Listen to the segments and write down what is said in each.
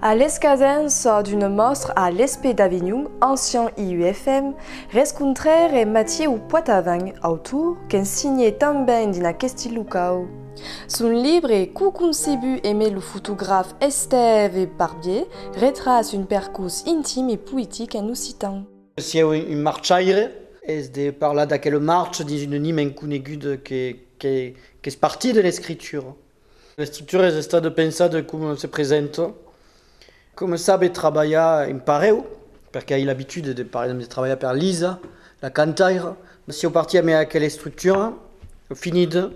À l'escadence d'une mostre à l'ESP d'Avignon, ancien IUFM, rencontrèrent Mathieu Poitavin, auteur, qui signait também din aquest local. Son livre, Cu concebu aimé le photographe Esteve Barbier, retrace une percus intime et poétique en occitan. Si une marchaire, es de parlar d'aquella marche dins une anime inconeguda que es partie de l'escriture. L'escriture est stata pensada come se presenta. Come sabe trabalhar em pareu, perché hai l'abitudine de, par exemple, de travailler per Lisa, la cantaire. Si ho partia me aquella struttura, finita,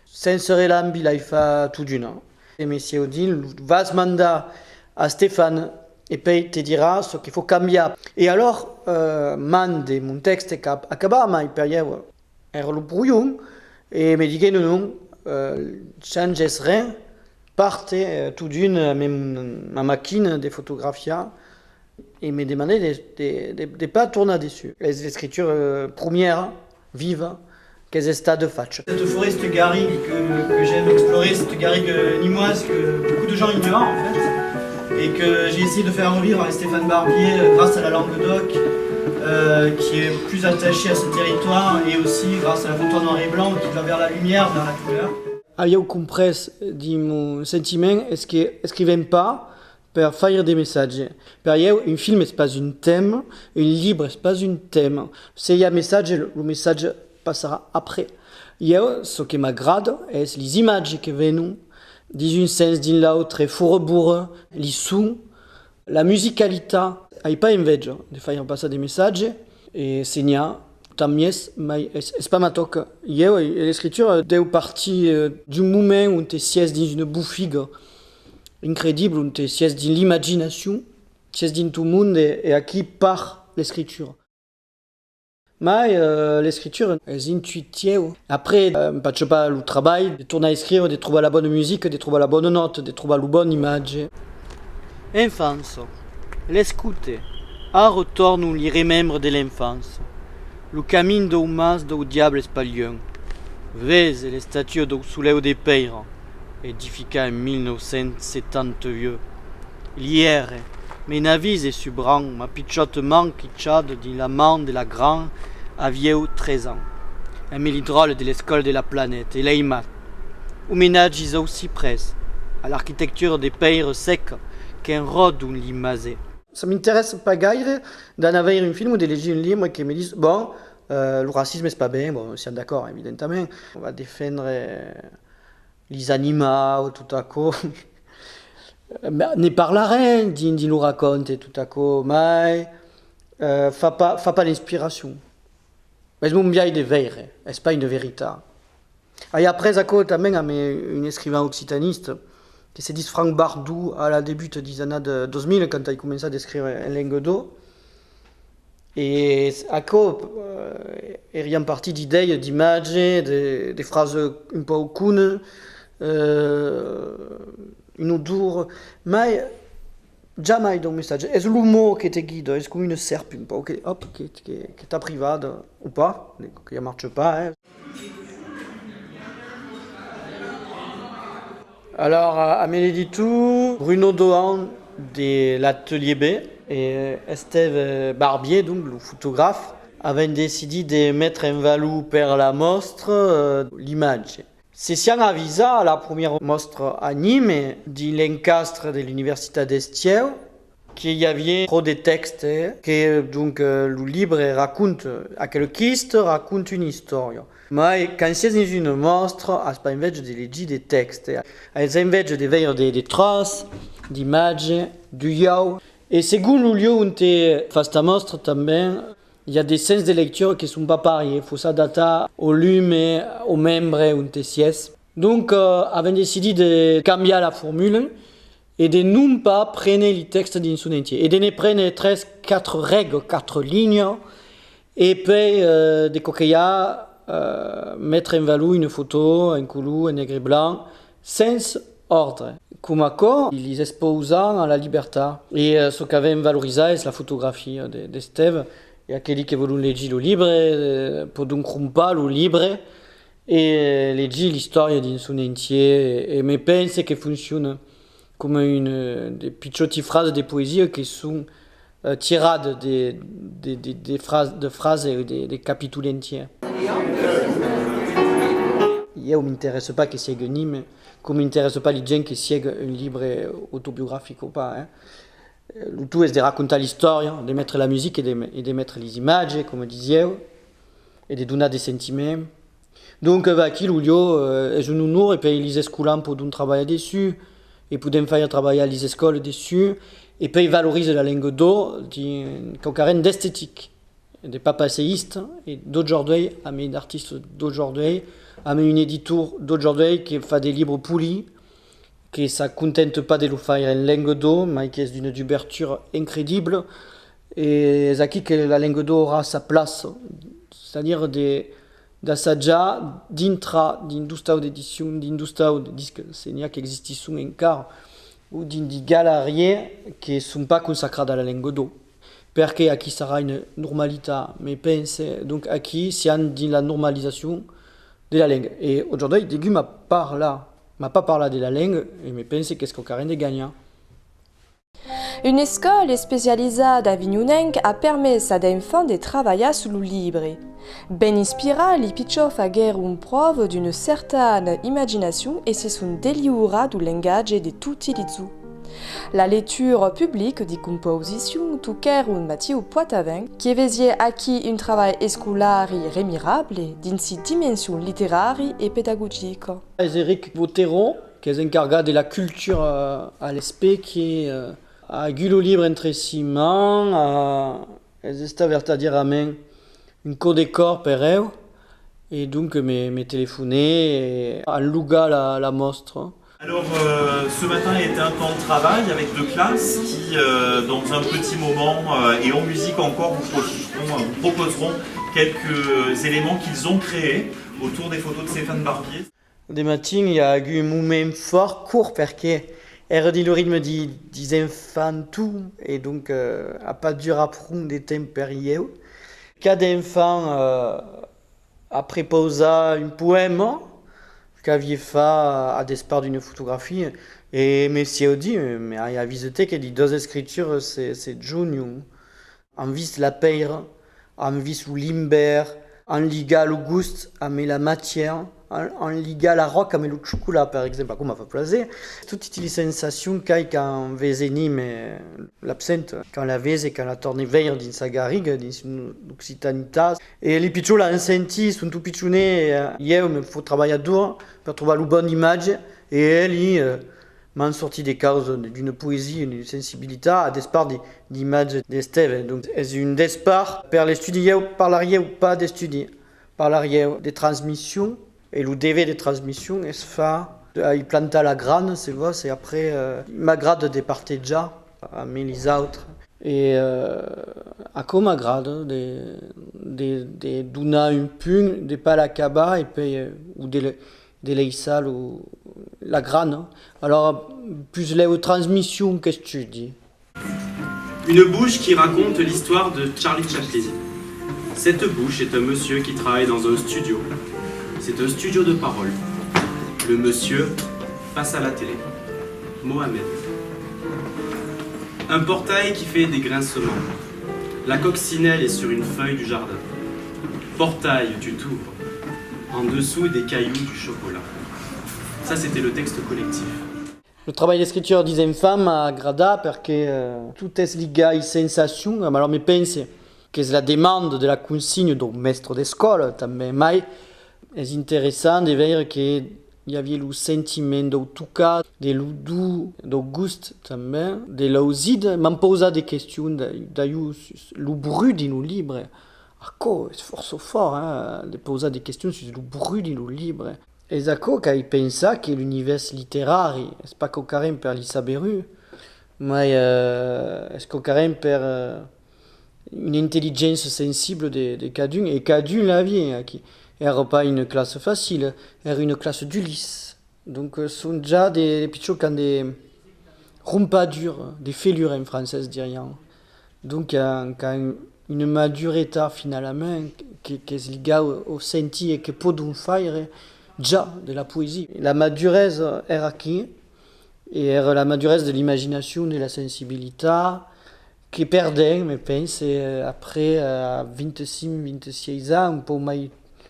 senza relambi la fa tout d'una. E me si ho dit, vas mandar a Stéphane et poi te dirà ce qu'il faut cambiare. Et alors, mande mon texte acaba, ma per io era lo brouillon, e me dighe non, changes rien, parte tout d'une ma machine de photografia et me demandait de pas tourner dessus. L'écriture première, vive, qu'est ce de fatch. Cette forêt, cette garrigue que j'aime explorer, cette garrigue nimoise que beaucoup de gens ignorent en fait, et que j'ai essayé de faire revivre avec Stéphane Barbier grâce à la Languedoc, qui est plus attachée à ce territoire, et aussi grâce à la photo noir et blanc qui va vers la lumière, vers la couleur. Io comprès di mon sentiment est-ce que scrivem pas per faire des messages. Per io un film n'est pas un thème, un livre n'est pas un thème. Se il y a message, le message passera après. Io, ce qui m'agrade, est les images qui viennent d'un sens d'un l'autre, furebourg, les sons, la musicalité. J'ai pas envie de faire passer des messages et segna. Tammies, mais c'est pas ma toque. Io, l'écriture deu partie du moment où tu sies dans une bouffigue incroyable, où tu sies dans l'imagination, sies dans tout le monde et à qui part l'écriture. Mais l'écriture est intuitive. Après, je pas le travail, de tourner à écrire, de trouver la bonne musique, de trouver la bonne note, de trouver la bonne image. Enfance, l'écoute, à retourne où les remembres de l'enfance. Le camin do mas do diable espalion. Vez les statues do souleu de Peira, édifica en 1970. L'hier, mes navis et subran, ma pichotte manque tchade din la main de la grande, aviez 13 ans. Un mélidrole de l'école de la planète, et l'eimat. Au ménage is aussi presse, à l'architecture des peires secs, qu'un rod ou limazé. Ça m'intéresse pas gaire d'en avoir un film ou de lire un livre qui me disent bon, le racisme c'est pas bien, bon, c'est d'accord évidemment, on va défendre les animaux tout à coup, ne parlerait d'une nous raconte tout à coup, mais fa pas l'inspiration. Mais mon bien est de vérité, c'est pas une vérité. Et après à côté también un écrivain occitaniste qui s'est dit Franck Bardou à la début des années 2000 quand il a commencé à écrire en Languedoc. Et à quoi est rien parti d'idées, d'images, des phrases un peu coones, une odeur, mais jamais dans le message. Est-ce l'humour qui te guide? Est-ce comme une serpe un peu, qui est privée ou pas, qui ne marche pas. Hein. Alors, à Méléditou, Bruno Dohan de l'Atelier B et Esteve Barbier, donc le photographe, avaient décidé de mettre en valeur per la mostre l'image. C'est si on avisa à la première mostre à Nîmes, de l'encastre de l'Université d'Estier, qu'il y avait trop de textes, que donc le livre raconte, à quel kiste raconte une histoire. Mais quand c'est dans une mostre, c'est pas invece de lire des textes, c'est invece de voir des traces, d'images, du lieu. Et selon le lieu où tu fais ta mostre, también, il y a des sens de lecture qui ne sont pas pareils. Il faut s'adapter au volume et aux membres où tu sièges. Donc, avons décidé de changer la formule et de ne pas prendre les textes d'un son entier. Et de ne prendre 4 règles, 4 lignes, et puis de coquiller. Mettre en valeur une photo, un couleur, un negre et blanc, sans ordre. Comme accord, ils exposent à la liberté. Et ce qu'avait valorisé, c'est la photographie de Steve. Et aquelli qui voulaient lire le livre, pour donc pas le livre, et lire l'histoire d'un son entier. Et me pense que fonctionne comme des petites phrases des poésies qui sont tirades des phrases et des capitules entiers. Je m'intéresse pas que c'est gagné, mais comme m'intéresse pas les gens qui siègent un livre autobiographique ou pas. Le tout est de raconter l'histoire, de mettre la musique et de mettre les images, comme disais, et de donner des sentiments. Donc, qui l'ulio est un honneur et puis les écoles peuvent travailler dessus, et peuvent faire travailler les écoles dessus, et puis valoriser la langue d'eau, carrément d'esthétique, des pas passéistes, et d'aujourd'hui, à mes artistes d'aujourd'hui, à mes une éditeur d'aujourd'hui qui fait des livres polis, qui ne se contente pas de le faire en langue d'eau, mais qui est d'une ouverture incroyable, et c'est qui que la langue d'eau aura sa place, c'est-à-dire d'assager dintre d'industrie d'édition, d'industrie de disques, c'est qui existent encore, ou des galeries qui ne sont pas consacrées à la langue d'eau. Parce qu'ici sera une normalité, mais pense donc ici, c'est dans la normalisation de la langue. Et aujourd'hui, Dégu m'a pas parlé de la langue, et me pense qu'est-ce qu'on a de gagnant. Une école spécialisée d'Avignonenc a permis à des enfants de travailler sur le livre. Ben inspiré, les pichons font une preuve d'une certaine imagination et se sont délivrés du langage de tout utiliser. La lecture publique des compositions tout cœur un métier au Poitavin qui faisait acquis un travail scolaire remarquable d'une dimension littéraire et pédagogique. Eric Boteron, qui est encargé de la culture à l'ESP, qui a eu le livre entre ses mains, à dire à main un code décor per eux, et donc me téléphoné et a louga la mostre. Alors ce matin était un temps de travail avec deux classes qui dans un petit moment et en musique encore vous proposeront quelques éléments qu'ils ont créés autour des photos de Stéphane Barbier. Des matins il y a eu un moment fort court parce que era dit le rythme des enfants tout et donc a pas dur à prendre des temps périeux. Cada enfant a préposé un poème qu'aviez fait à départ d'une photographie et monsieur dit mais il a visité que les deux écritures c'est Junior en vis la peire en vis ou limber en liga l'auguste à la matière en liga la roque à le chocolat par exemple comme fait plaisir toutes les sensations qu'il quand vezeni mais l'absente quand la vez et quand la tournée veille dans sa garrigue dans l'occitanité et les pichons l'ont senti sont tout pichounés hier il faut travailler dur pour trouver la bonne image et elle m'ont sorti des causes d'une poésie une sensibilité à départ d'images d'Esteve donc c'est une départ par les studios par l'arrière ou pas des studios par l'arrière des transmissions et le DV des transmissions est fait il planta la grane c'est après ma grade de partait déjà à les autres et à comme ma grade de duna un punt de pas la caba et puis ou de l'eissal ou la grane alors plus les transmissions qu'est-ce que tu dis. Une bouche qui raconte l'histoire de Charlie Chaplin. Cette bouche est un monsieur qui travaille dans un studio. C'est un studio de parole. Le monsieur passe à la télé. Mohamed. Un portail qui fait des grincements. La coccinelle est sur une feuille du jardin. Portail, tu t'ouvres. En dessous des cailloux du chocolat. Ça, c'était le texte collectif. Le travail d'écriture des enfants m'a grada parce que tout est lié à une sensation. Alors, je pense que c'est la demande de la consigne du maître d'école, mais c'est intéressant de voir qu'il y avait le sentiment de tout cas, de l'oudou, de gust, de l'oside. M'en posa des questions d'ailleurs le bruit de nos livres. C'est fort, de poser des questions sur le bruit de nos livres. Et c'est qu'il pensa que l'univers littéraire, c'est pas qu'au carême per l'Issaberu, mais c'est qu'au carême per une intelligence sensible de Cadun, et Cadun la vie, qui n'était pas une classe facile, era une classe d'Ulysse. Donc, sont déjà des pichos qui ont des rompadures, des fêlures en français, dirions. Donc, quand une maturité finalement, qui est liée au senti et qui peut faire déjà de la poésie. La madurez era qui et la madurez de l'imagination et la sensibilité que perdem, me pense, après 25-26 ans, un peu mai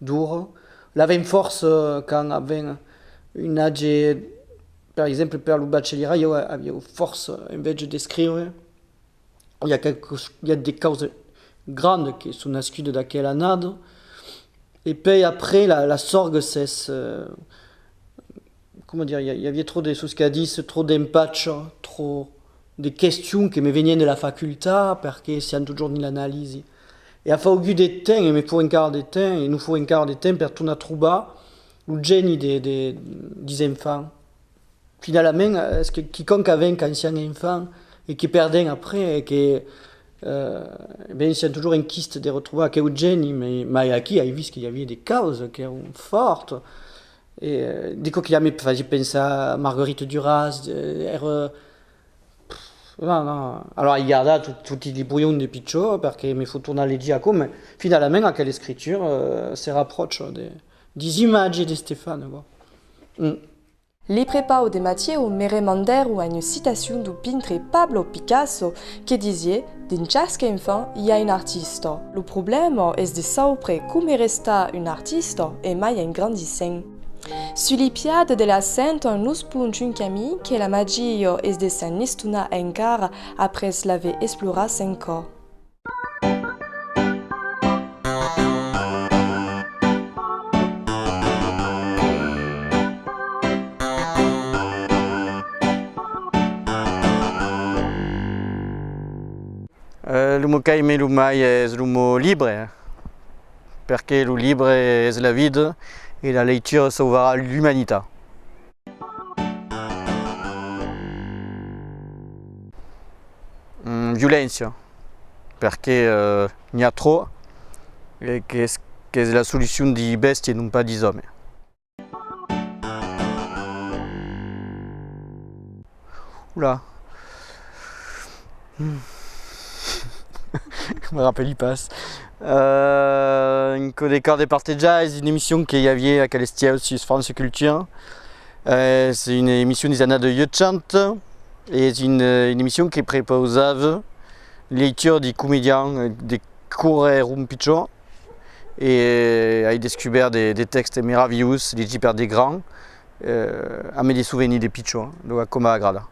dur. L'avem force quand avem une âge, par exemple, per le bacheliera, io avevo force, invece d'écrire, il y a des causes grandes qui sont nascues d'aquella année. Et puis après, la sorgue cesse. Comment dire, il y avait trop de choses qu'a dit, trop d'impatch, trop de questions qui me venaient de la faculté, parce que c'est toujours ni l'analyse. Et à fallu des temps, il me faut un quart de temps, il nous faut un quart de temps pour tout trouver le génie des enfants. Finalement, est-ce que quiconque avait un ancien enfant et qui perdait après, et qui c'est toujours un kyste de retrouver quel génie, mais aquí a vu qu'il y avait des causes qui étaient fortes. Et dico qu'il y a me faisait penser à Marguerite Duras, non. Alors il y a tutti i brouillons de Piccio, perché mi faut tourner les diacos, mais finalement, à quelle écriture se rapproche des images de Stéphane. Les prépas de Mathieu me remandèrent à une citation du peintre Pablo Picasso qui disait « Dans chaque enfant, il y a un artiste. Le problème est de savoir comment rester un artiste et mai en grandissant. » Sur les pieds de la Sainte, nous punch un camí que la magie est de s'en nistuna encara après l'aver exploré 5 ans. Le mot che me mai è le mot libre, perché le libre è la vita e la lettura sauvera l'umanità. Violenza, perché il y a trop e che è la soluzione di bestie e non pas di uomini. Oula. Je me rappelle, il passe. Une décor des parteja, c'est une émission qu'il y avait à Calestia sur France Culture. C'est une émission des années de 80 et c'est une émission qui préposait les lectures des comédiens, des cours rumpiccio et a découvert des textes merveilleux, les par des grands, à me des souvenirs des piccio, donc comme agrada.